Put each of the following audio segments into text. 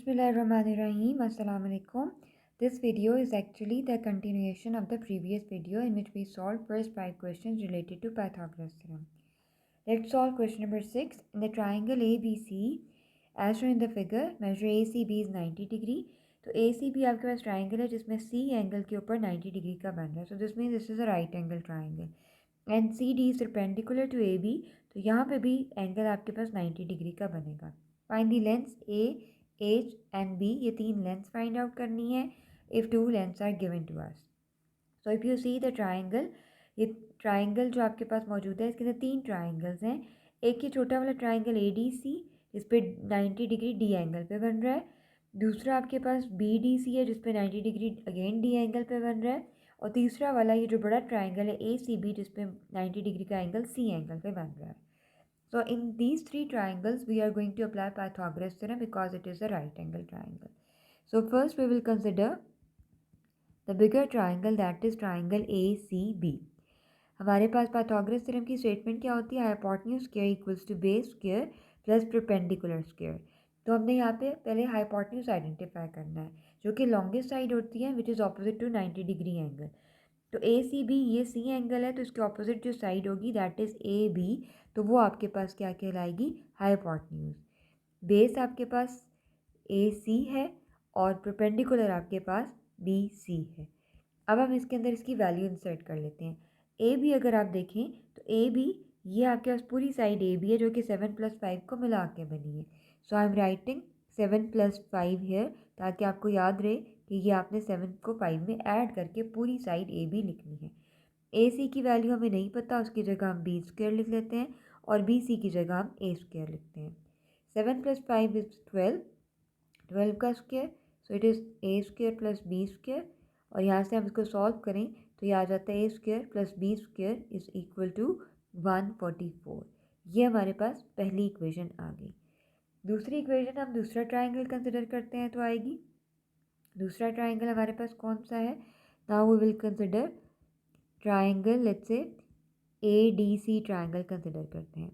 Bismillahirrahmanirrahim. Assalamu alaikum. This video is actually the continuation of the previous video in which we solved first 5 questions related to Pythagoras theorem. Let's solve question number 6. In the triangle ABC, as shown in the figure, measure ACB is 90 degree. तो ACB आपके पास triangle है जिसमें C angle के ऊपर 90 degree का बन रहा है. So this means this is a right angle triangle. And CD is perpendicular to AB. तो यहाँ पे भी एंगल आपके पास 90 डिग्री का बनेगा. Find the lengths A, H and B. ये तीन लेंथ्स फाइंड आउट करनी है if two lengths are given to us. So if you see the triangle, ये ट्राइंगल जो आपके पास मौजूद है इसके अंदर तीन ट्राइंगल्स हैं. एक ये छोटा वाला ट्राइंगल ADC जिस पे 90 डिग्री D एंगल पे बन रहा है. दूसरा आपके पास BDC है जिस पे 90 डिग्री अगेन D एंगल पे बन रहा है. और तीसरा वाला ये जो बड़ा ट्राइंगल है ACB जिस पे 90 डिग्री का एंगल C एंगल पे बन रहा है. So in these three triangles, we are going to apply Pythagoras theorem because it is a right angle triangle. So first we will consider the bigger triangle, that is triangle ACB. हमारे पास Pythagoras theorem की statement क्या होती है? Hypotenuse square equals to base square plus perpendicular square. तो हमने यहाँ पे पहले हाइपोटेन्यूज आइडेंटिफाई करना है जो कि लॉन्गेस्ट साइड होती है which is opposite to 90 degree angle. तो ACB ये C एंगल है तो इसके ऑपोजिट जो साइड होगी दैट इज़ AB. तो वो आपके पास क्या कहलाएगी? हाइपोटेन्यूज. बेस आपके पास AC है और परपेंडिकुलर आपके पास BC है. अब हम इसके अंदर इसकी वैल्यू इंसर्ट कर लेते हैं. AB अगर आप देखें तो AB ये आपके पास पूरी साइड AB है जो कि 7 + 5 को मिला के बनी है. सो आई एम राइटिंग 7 + 5 हेयर ताकि आपको याद रहे कि ये आपने 7 को 5 में ऐड करके पूरी साइड AB लिखनी है. AC की वैल्यू हमें नहीं पता, उसकी जगह हम B² लिख लेते हैं और BC की जगह हम A² लिखते हैं. 7 + 5 इज़ 12, 12 का square. So it is A² + B². और यहाँ से हम इसको सॉल्व करें तो ये आ जाता है A² + B² is equal to 144. ये हमारे पास पहली इक्वेशन आ गई. दूसरी इक्वेशन हम दूसरा ट्राइंगल कंसिडर करते हैं तो आएगी. दूसरा ट्राइंगल हमारे पास कौन सा है? Now we will consider triangle, let's say ADC triangle consider करते हैं.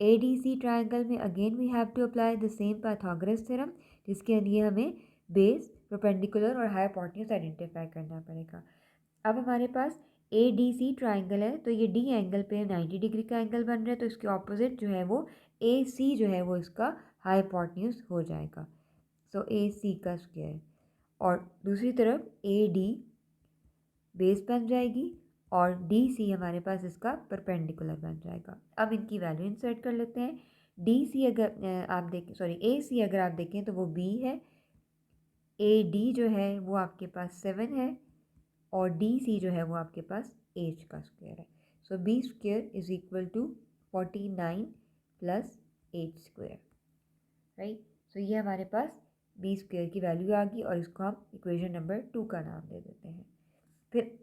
ADC ट्राइंगल में again we have to apply the same Pythagoras theorem जिसके लिए हमें बेस, परपेंडिकुलर और हाइपोटेन्यूज आइडेंटिफाई करना पड़ेगा. अब हमारे पास ADC ट्राइंगल है तो ये D एंगल पे 90 डिग्री का एंगल बन रहा है तो इसके ऑपोजिट जो है वो AC जो है वो इसका हाइपोटेन्यूज हो जाएगा. सो AC का स्क्वायर. और दूसरी तरफ AD बेस बन जाएगी और DC हमारे पास इसका परपेंडिकुलर बन जाएगा. अब इनकी वैल्यू इंसर्ट कर लेते हैं. DC अगर आप देखें, सॉरी AC अगर आप देखें तो वो B है. AD जो है वो आपके पास 7 है और DC जो है वो आपके पास H का स्क्वायर है. So B² is equal to 49 + H². Right. So ये हमारे पास B² की वैल्यू आ गई और इसको हम इक्वेशन नंबर 2 का नाम दे देते हैं. फिर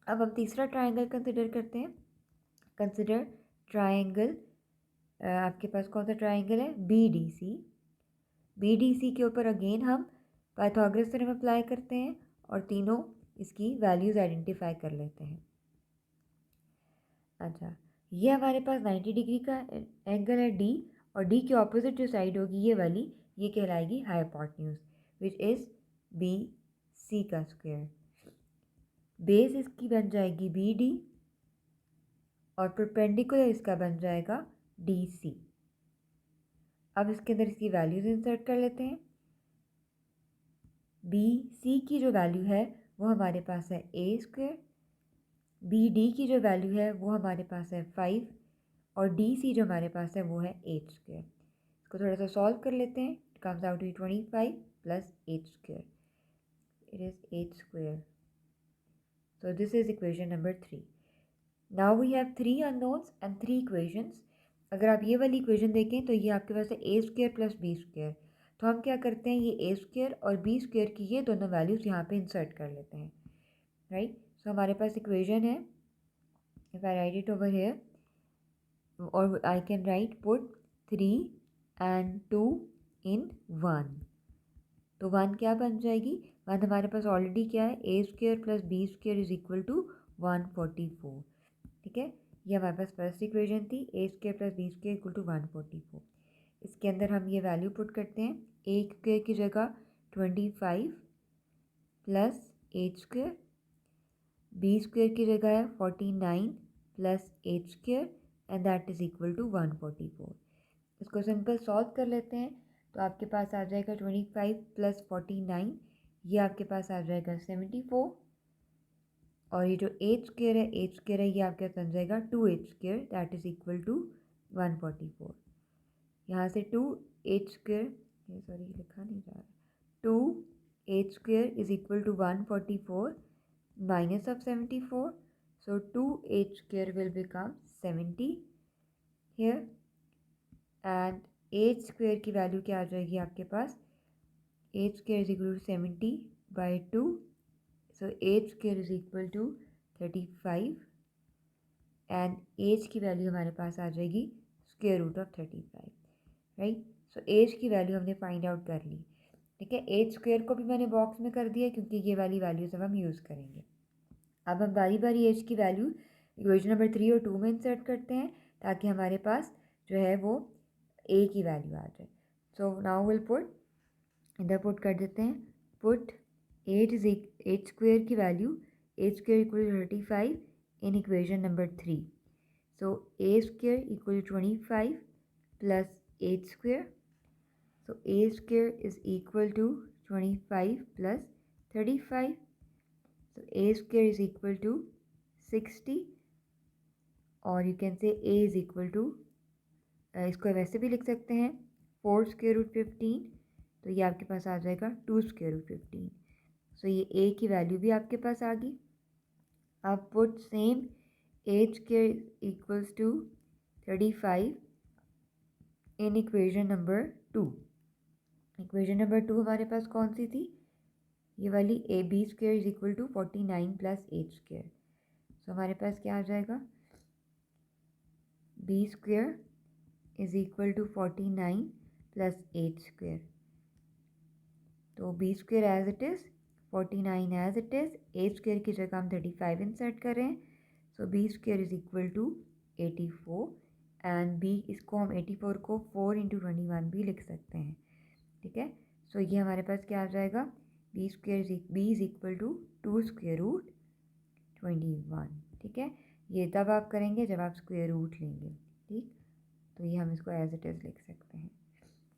अब हम तीसरा ट्राइंगल कंसिडर करते हैं. कंसिडर ट्राइंगल, आपके पास कौन सा ट्राइंगल है? BDC. BDC के ऊपर अगेन हम पाइथागोरस थ्योरम अप्लाई करते हैं और तीनों इसकी वैल्यूज़ आइडेंटिफाई कर लेते हैं. अच्छा, ये हमारे पास 90 डिग्री का एंगल है D और D के ऑपोजिट जो साइड होगी ये वाली, ये कहलाएगी हाइपोटेन्यूज विच इज़ BC का स्क्वायर. बेस इसकी बन जाएगी BD और परपेंडिकुलर इसका बन जाएगा DC. अब इसके अंदर इसकी वैल्यूज़ इंसर्ट कर लेते हैं. BC की जो वैल्यू है वो हमारे पास है A². BD की जो वैल्यू है वो हमारे पास है 5 और DC जो हमारे पास है वो है H². इसको थोड़ा सा सॉल्व कर लेते हैं. It comes out to 25 + H². It is H². So this is equation number 3. Now we have 3 unknowns and 3 equations. अगर आप ये वाली इक्वेशन देखें तो ये आपके पास है A² + B². तो हम क्या करते हैं, ये A² और B² की ये दोनों वैल्यूज़ यहाँ पे इंसर्ट कर लेते हैं. राइट. सो हमारे पास इक्वेशन है, if I write it over here और I can write put 3 and 2 in 1. तो 1 क्या बन जाएगी? 1 हमारे पास ऑलरेडी क्या है? A² + B² is equal to 144. ठीक है. ये हमारे पास फर्स्ट इक्वेशन थी. A² + B² equal to 144. इसके अंदर हम ये वैल्यू पुट करते हैं. ए स्क्वायर की जगह 25 plus H square, B square की जगह है 49 plus H square and that is equal to 144। इसको सिंपल सॉल्व कर लेते हैं तो आपके पास आ जाएगा 25 प्लस 49, ये आपके पास आ जाएगा 74, और ये जो एच स्क्वायर है ये आपके पास बन जाएगा 2h square that is equal to 144। यहाँ से 2h स्क्वायर, ये सॉरी लिखा नहीं जा रहा, 2h square is equal to 144 minus of 74, so 2h square will become 70 here, and h square की वैल्यू क्या आ जाएगी आपके पास, h square is equal to 70 by 2, so h square is equal to 35 and h की value हमारे पास आ जाएगी square root of 35, right. So h की वैल्यू हमने फाइंड आउट कर ली, ठीक है। h स्क्वायर को भी मैंने बॉक्स में कर दिया क्योंकि ये वाली वैल्यूज अब हम यूज़ करेंगे। अब हम बारी बारी h की वैल्यू इक्वेशन नंबर 3 और 2 में इंसर्ट करते हैं ताकि हमारे पास जो है वो a की वैल्यू आ जाए। सो नाउ विल पुट, इधर पुट कर देते हैं, पुट h स्क्वायर की value h square equal to 35 in equation number 3। So a square equal to 25 plus h square, so a square is equal to 25 plus 35, so a square is equal to 60, और you can say a is equal to, इसको वैसे भी लिख सकते हैं 4 square root 15, तो ये आपके पास आ जाएगा 2 स्क्वायर रूट 15। सो ये a की वैल्यू भी आपके पास आ गई। अब put same h square equals to 35 in equation number 2। Equation number 2 हमारे पास कौन सी थी, ये वाली, A B square is equal to 49 plus H square. So हमारे पास क्या आ जाएगा, B square is equal to 49 plus H square, तो B square as it is, 49 as it is, H square की जगह हम 35 इंसर्ट कर रहे हैं। सो B square is equal to 84 and B, इसको हम 84 को 4 इंटू 21 भी लिख सकते हैं, ठीक है। सो ये हमारे पास क्या आ जाएगा, B is equal to 2 square root 21, ठीक है। ये तब आप करेंगे जब आप स्क्वायर रूट लेंगे, ठीक। तो ये हम इसको एज इट इज़ लिख सकते हैं,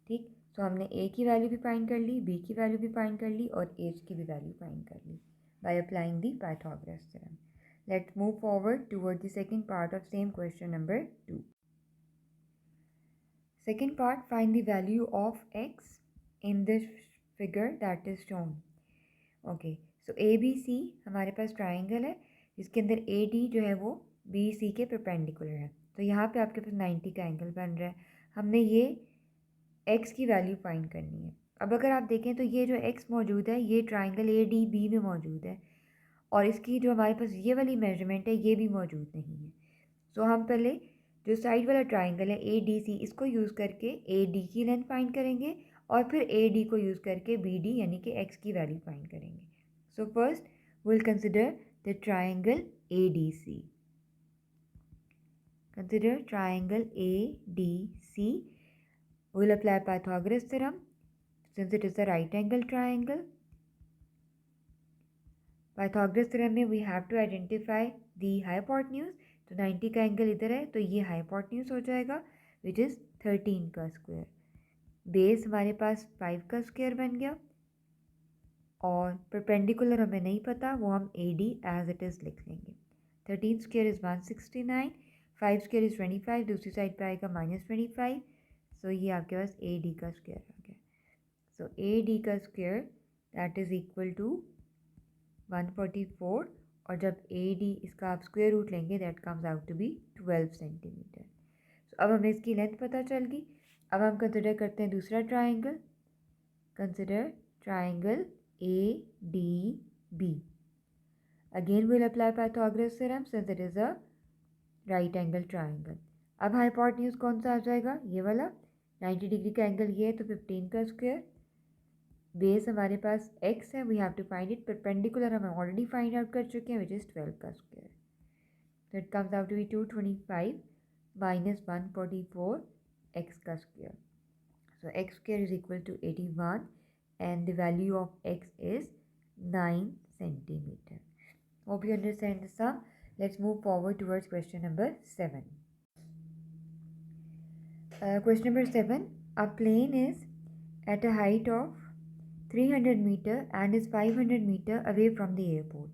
ठीक। सो हमने ए की वैल्यू भी फाइंड कर ली, बी की वैल्यू भी फाइंड कर ली और एच की भी वैल्यू फाइंड कर ली by applying the Pythagoras theorem. Let's move forward toward the second part of same question number 2। Second part, find the value of x in this figure that is shown. Okay, so ABC हमारे पास triangle है जिसके अंदर AD जो है वो BC के perpendicular है, तो यहाँ पे आपके पास 90 का एंगल बन रहा है। हमने ये x की वैल्यू फाइंड करनी है। अब अगर आप देखें तो ये जो x मौजूद है ये ट्राइंगल ADB में मौजूद है और इसकी जो हमारे पास ये वाली मेजरमेंट है ये भी मौजूद नहीं है। सो हम पहले जो साइड वाला ट्राइंगल है ADC, इसको यूज़ करके AD की लेंथ फाइंड करेंगे और फिर AD को यूज़ करके BD यानी कि x की वैल्यू फाइंड करेंगे। So first will consider the triangle ADC। Consider triangle ADC, will apply Pythagoras theorem since it is the right angle triangle. Pythagoras theorem में we have to identify the hypotenuse, तो 90 का angle इधर है तो ये hypotenuse हो जाएगा which is 13 का स्क्वायर। बेस हमारे पास 5 का स्क्वायर बन गया और परपेंडिकुलर हमें नहीं पता, वो हम AD एज इट इज़ लिख लेंगे। 13 स्क्वायर इज़ 169, 5 स्क्वायर इज़ 25, दूसरी साइड पे आएगा -25, सो ये आपके पास AD का स्क्वायर आ गया। सो AD का square that is equal to 144, और जब AD इसका आप स्क्वायर रूट लेंगे that comes out to be 12 centimetre. So अब हमें इसकी लेंथ पता चल गई। अब हम कंसिडर करते हैं दूसरा triangle. Consider triangle ADB। Again will apply Pythagoras theorem since it is a right angle triangle. अब हाइपोटेन्यूज कौन सा आ जाएगा, ये वाला, 90 डिग्री का एंगल ये है तो 15 का स्क्वायर। बेस हमारे पास x है, we have to find it, perpendicular हम ऑलरेडी फाइंड आउट कर चुके हैं विच इज़ 12 का स्क्वायर, तो it comes out to be 225 minus 144 x का square. So x square is equal to 81 and the value of x is 9 centimeter. Hope you understand the sum. Let's move forward towards question number 7. Question number 7. A plane is at a height of 300 meter and is 500 meter away from the airport.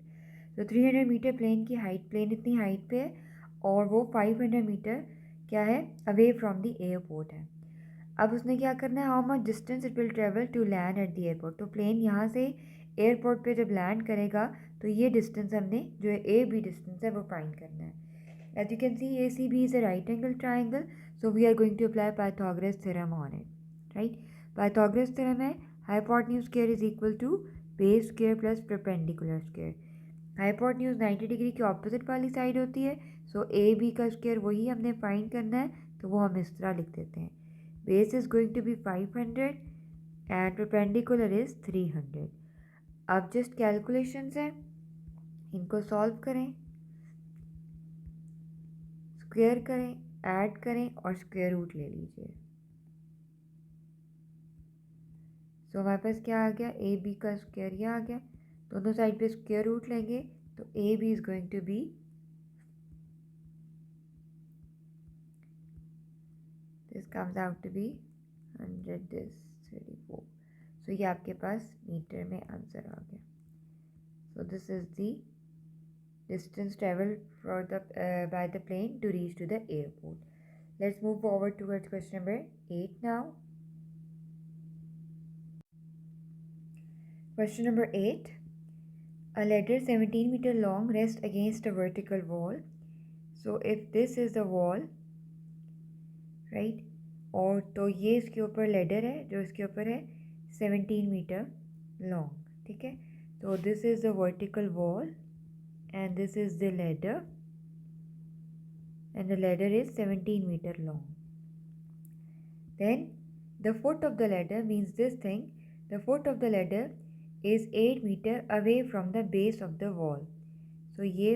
तो 300 metre plane की height, plane इतनी height पे है और वो 500 metre क्या है, away from the airport है. अब उसने क्या करना है, how much distance it will travel to land at the airport. तो प्लेन यहाँ से एयरपोर्ट पे जब लैंड करेगा तो ये डिस्टेंस हमने जो है ए बी डिस्टेंस है वो फाइंड करना है. As you can see A C B is a right angle triangle, so we are going to apply Pythagoras theorem on it. Right, Pythagoras theorem है hypotenuse square is equal to base square plus perpendicular square. Hypotenuse 90 degree की opposite वाली side होती है, सो A B का square वही हमने find करना है. तो वो हम इस तरह लिख देते हैं, base is going to be 500 and perpendicular is 300. अब जस्ट कैलकुलेशंस है, इनको सॉल्व करें, स्क्वायर करें, ऐड करें और स्क्वायर रूट ले लीजिए. सो हमारे पास क्या आ गया, ए बी का स्क्वायर ये आ गया. दोनों साइड पे स्क्वायर रूट लेंगे तो A B is going to be this comes out to be 100, this 34. सो ये आपके पास मीटर में आंसर आ गया. So this is the distance traveled for the by the plane to reach to the airport. Let's move forward towards question number 8 now. Question number 8. A ladder 17 meter long rests against a vertical wall. So if this is the wall, right, और तो ये इसके ऊपर ladder है जो इसके ऊपर है 17 मीटर लॉन्ग. ठीक है, तो this is the vertical wall and this is the ladder and the ladder is 17 meter long. Then the foot of the ladder means this thing, the foot of the ladder is 8 meter away from the base of the wall. So ये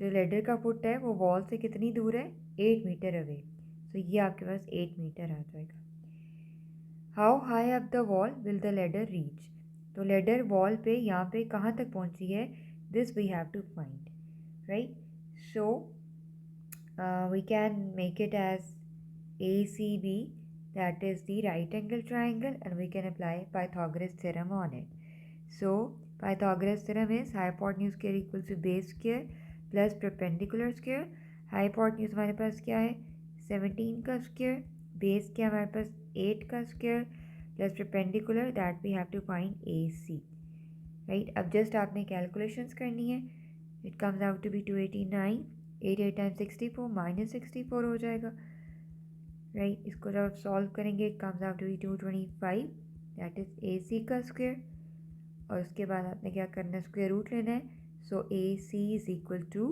जो ladder का foot है वो wall से कितनी दूर है, 8 meter away. So ये आपके पास 8 meter आ जाएगा. How high up the wall will the ladder reach? तो ladder wall पे यहाँ पे कहाँ तक पहुँची है, this we have to find, right? So we can make it as ACB, that is the right angle triangle, and we can apply Pythagoras theorem on it. So Pythagoras theorem is hypotenuse square equals to base square plus perpendicular square. Hypotenuse हमारे पास क्या है 17 का square, base क्या हमारे पास 8 का square plus perpendicular that we have to find AC. Right, अब जस्ट आपने कैलकुलेशंस करनी है. It comes out to be 289, 88 times 64 minus 64 हो जाएगा. राइट, इसको जब आप सॉल्व करेंगे it comes out to be 225, that is AC का स्क्वायर. और उसके बाद आपने क्या करना है, स्क्वायर रूट लेना है. So AC is equal to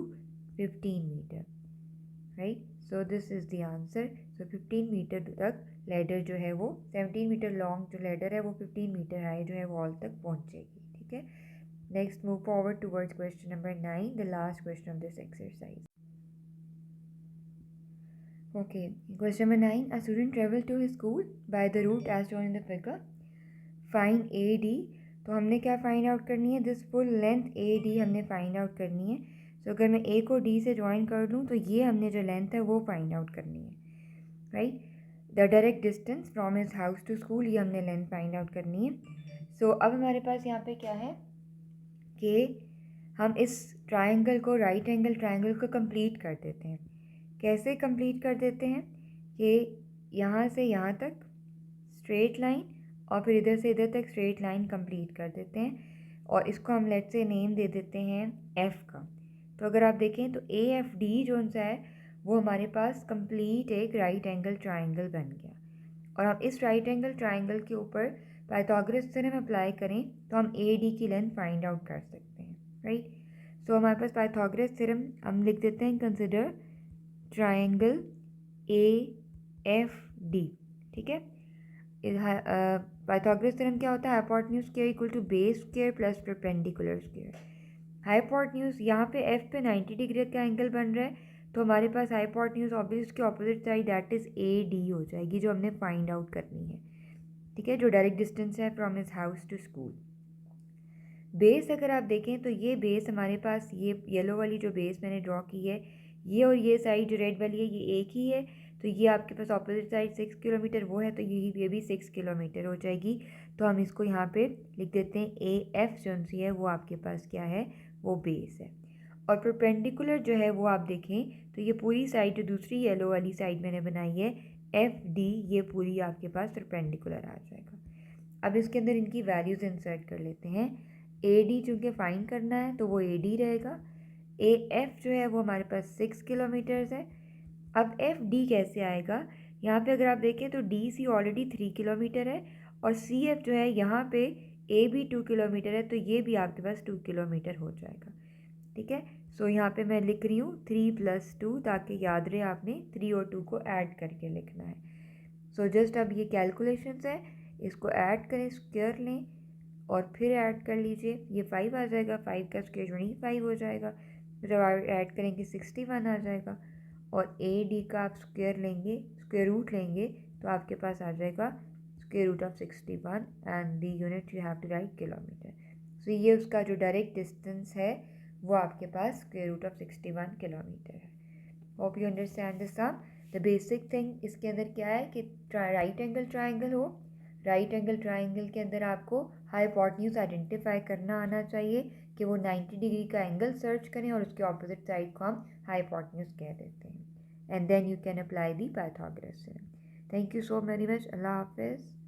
15 metre. Right, so this is the answer. So 15 metre तक लेडर जो है वो 17 मीटर लॉन्ग जो लेडर है वो 15 मीटर हाई जो है वॉल तक पहुंचेगी. ठीक है, next move forward towards question number 9, the last question of this exercise. Okay, question number 9. A student travel to his school by the route as shown in the figure. Find AD. तो हमने क्या find out करनी है, this full length AD हमने find out करनी है. तो अगर मैं A को D से ज्वाइन कर लूँ तो ये हमने जो लेंथ है वो फाइंड आउट करनी है. Right, the direct distance from his house to school, ये हमने लेंथ फाइंड आउट करनी है. सो अब हमारे पास यहाँ पे क्या है कि हम इस ट्राइंगल को, राइट एंगल ट्राइंगल को कंप्लीट कर देते हैं. कैसे कंप्लीट कर देते हैं कि यहाँ से यहाँ तक स्ट्रेट लाइन और फिर इधर से इधर तक स्ट्रेट लाइन कंप्लीट कर देते हैं और इसको हम लेट से नेम दे देते हैं F का. तो अगर आप देखें तो AFD जो सा है वो हमारे पास कंप्लीट एक राइट एंगल ट्राइंगल बन गया. और हम इस राइट एंगल ट्राइंगल के ऊपर पाइथागोरस थ्योरम अप्लाई करें तो हम AD की लेंथ फाइंड आउट कर सकते हैं. राइट, सो हमारे पास पाइथागोरस थ्योरम हम लिख देते हैं, कंसिडर ट्राइंगल AFD. ठीक है, पाइथागोरस थ्योरम क्या होता है, hypotenuse square equal to base square plus perpendicular square. Hypotenuse यहाँ पे F पे 90 डिग्री का एंगल बन रहा है तो हमारे पास हाइपोटेन्यूज ऑब्वियस की opposite side that is AD हो जाएगी जो हमने फाइंड आउट करनी है. ठीक है, जो डायरेक्ट डिस्टेंस है from his house to school. Base अगर आप देखें तो ये बेस हमारे पास, ये येलो वाली जो बेस मैंने ड्रॉ की है, ये और ये साइड जो रेड वाली है ये एक ही है, तो ये आपके पास ऑपोजिट साइड 6 किलोमीटर वो है, तो ये भी 6 किलोमीटर हो जाएगी। तो हम इसको यहाँ पे लिख देते हैं AF जो सी है वो आपके पास क्या है, वो बेस है। और परपेंडिकुलर जो है वो आप देखें तो ये पूरी साइड जो दूसरी येलो वाली साइड मैंने बनाई है FD, ये पूरी आपके पास परपेंडिकुलर आ जाएगा। अब इसके अंदर इनकी वैल्यूज़ इंसर्ट कर लेते हैं। AD चूँकि फाइंड करना है तो वो AD रहेगा। AF जो है वो हमारे पास 6 किलोमीटर्स है। अब FD कैसे आएगा, यहाँ पे अगर आप देखें तो DC ऑलरेडी 3 किलोमीटर है और CF जो है यहाँ पे A भी 2 किलोमीटर है, तो ये भी आपके पास 2 किलोमीटर हो जाएगा। ठीक है, सो यहाँ पे मैं लिख रही हूँ 3 + 2 ताकि याद रहे आपने 3 और 2 को ऐड करके लिखना है। सो जस्ट अब ये कैलकुलेशंस है, इसको ऐड करें, स्क्वायर लें और फिर ऐड कर लीजिए, ये 5 आ जाएगा, 5 का स्क्वायर 25 हो जाएगा, जब आप ऐड करेंगे 61 आ जाएगा। और AD का आप स्क्वायर लेंगे, स्क्वायर रूट लेंगे, तो आपके पास आ जाएगा square root of 61 and the unit you have to write kilometre. So ये उसका जो डायरेक्ट डिस्टेंस है वो आपके पास स्क्वायर रूट ऑफ 61 किलोमीटर है। Hope you understand this sum. The basic thing इसके अंदर क्या है कि राइट एंगल ट्राइंगल हो, राइट एंगल ट्राइंगल के अंदर आपको हाइपोटेन्यूज आइडेंटिफाई करना आना चाहिए कि वो 90 डिग्री का एंगल सर्च करें और उसके ऑपोजिट साइड को हम हाइपोटेन्यूज कह देते हैं। And then you can apply the Pythagoras theorem. Thank you so very much. अल्लाह हाफिज़।